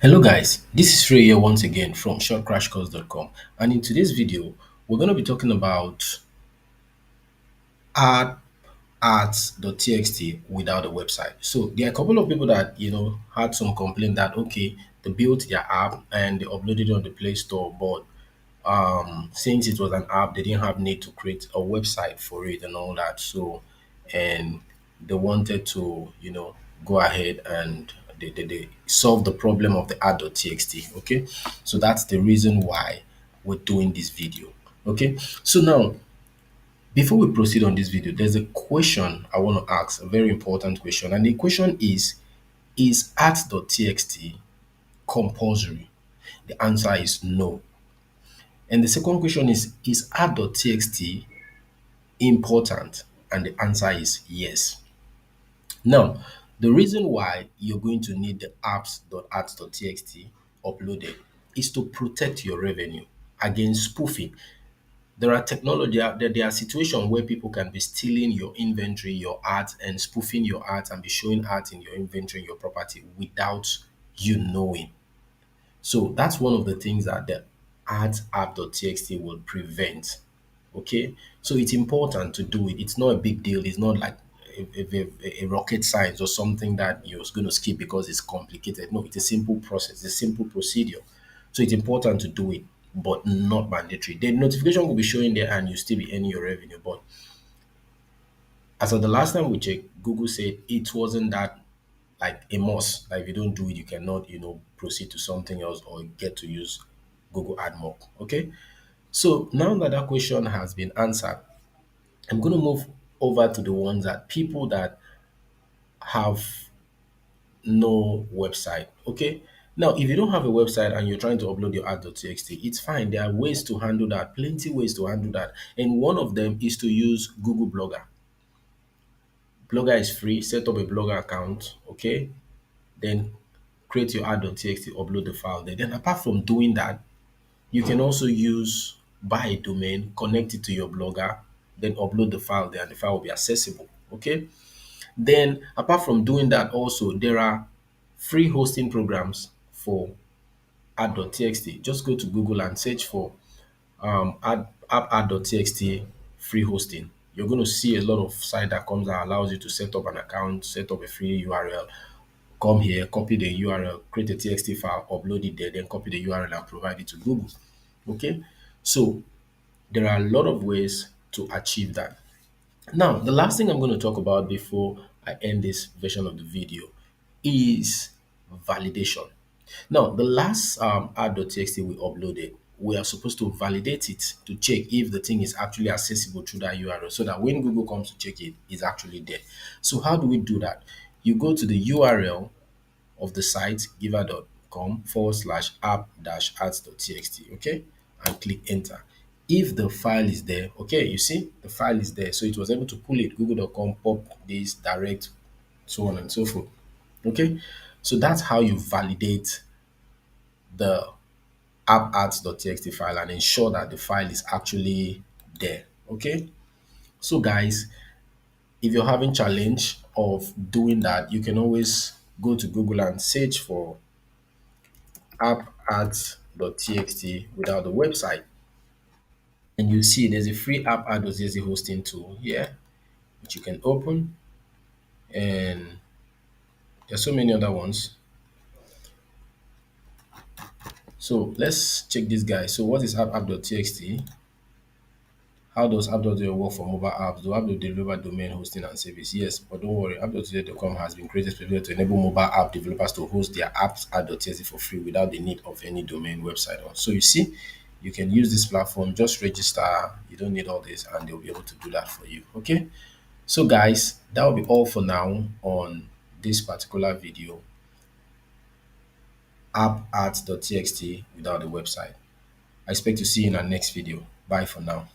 Hello guys, this is Ray here once again from shortcrashcourse.com, and in today's video we're going to be talking about add ads.txt without a website. So there are a couple of people that had some complaint that okay, they built their app and they uploaded it on the Play Store, but since it was an app, they didn't have need to create a website for it and all that. So, and they wanted to, go ahead and they solve the problem of the add.txt. Okay. So that's the reason why we're doing this video. Okay. So now, before we proceed on this video, there's a question I want to ask, a very important question. And the question is ads.txt compulsory? The answer is no. And the second question is add.txt important? And the answer is yes. Now, the reason why you're going to need the apps.ads.txt uploaded is to protect your revenue against spoofing. There are technology, there are situations where people can be stealing your inventory, your ads, and spoofing your ads and be showing ads in your inventory, your property without you knowing. So that's one of the things that the ads app.txt will prevent. Okay, so it's important to do it. It's not a big deal. It's not like a rocket science or something that you're going to skip because it's complicated. No, it's a simple process, a simple procedure. So it's important to do it, but not mandatory. The notification will be showing there and you still be earning your revenue. But as of the last time we checked, Google said it wasn't that like a must. Like if you don't do it, you cannot, proceed to something else or get to use Google AdMob. Okay. So now that that question has been answered, I'm going to move over to the ones that people that have no website. Okay. Now, if you don't have a website and you're trying to upload your add.txt, it's fine. There are ways to handle that, plenty ways to handle that. And one of them is to use Google Blogger. Blogger is free. Set up a Blogger account. Okay. Then create your add.txt, upload the file there. Then apart from doing that, you can also buy a domain, connect it to your Blogger, then upload the file there and the file will be accessible. Okay. Then apart from doing that also, there are free hosting programs for add.txt. Just go to Google and search for app.txt free hosting. You're going to see a lot of site that comes that allows you to set up an account, set up a free URL, come here, copy the URL, create a TXT file, upload it there, then copy the URL and provide it to Google. Okay, so there are a lot of ways to achieve that. Now, the last thing I'm going to talk about before I end this version of the video is validation. Now, the last add.txt we uploaded, we are supposed to validate it to check if the thing is actually accessible through that URL so that when Google comes to check it, it's actually there. So how do we do that? You go to the URL of the site giver.com/app-ads.txt, okay, and click enter. If the file is there, okay, you see the file is there, so it was able to pull it. Google.com pop this direct, so on and so forth. Okay, so that's how you validate the app-ads.txt file and ensure that the file is actually there. Okay, so guys, if you're having challenge of doing that, you can always go to Google and search for app ads.txt without the website. And you see there's a free app ads.txt hosting tool here, which you can open. And there's so many other ones. So let's check this guy. So what is app.txt? How does app.txt work for mobile apps? Do app deliver domain hosting and service? Yes, but don't worry, app.txt.com has been created specifically to enable mobile app developers to host their apps app.txt for free without the need of any domain website. So you see, you can use this platform, just register, you don't need all this, and they'll be able to do that for you. Okay. So guys, that will be all for now on this particular video, app ads.txt without a website. I expect to see you in our next video. Bye for now.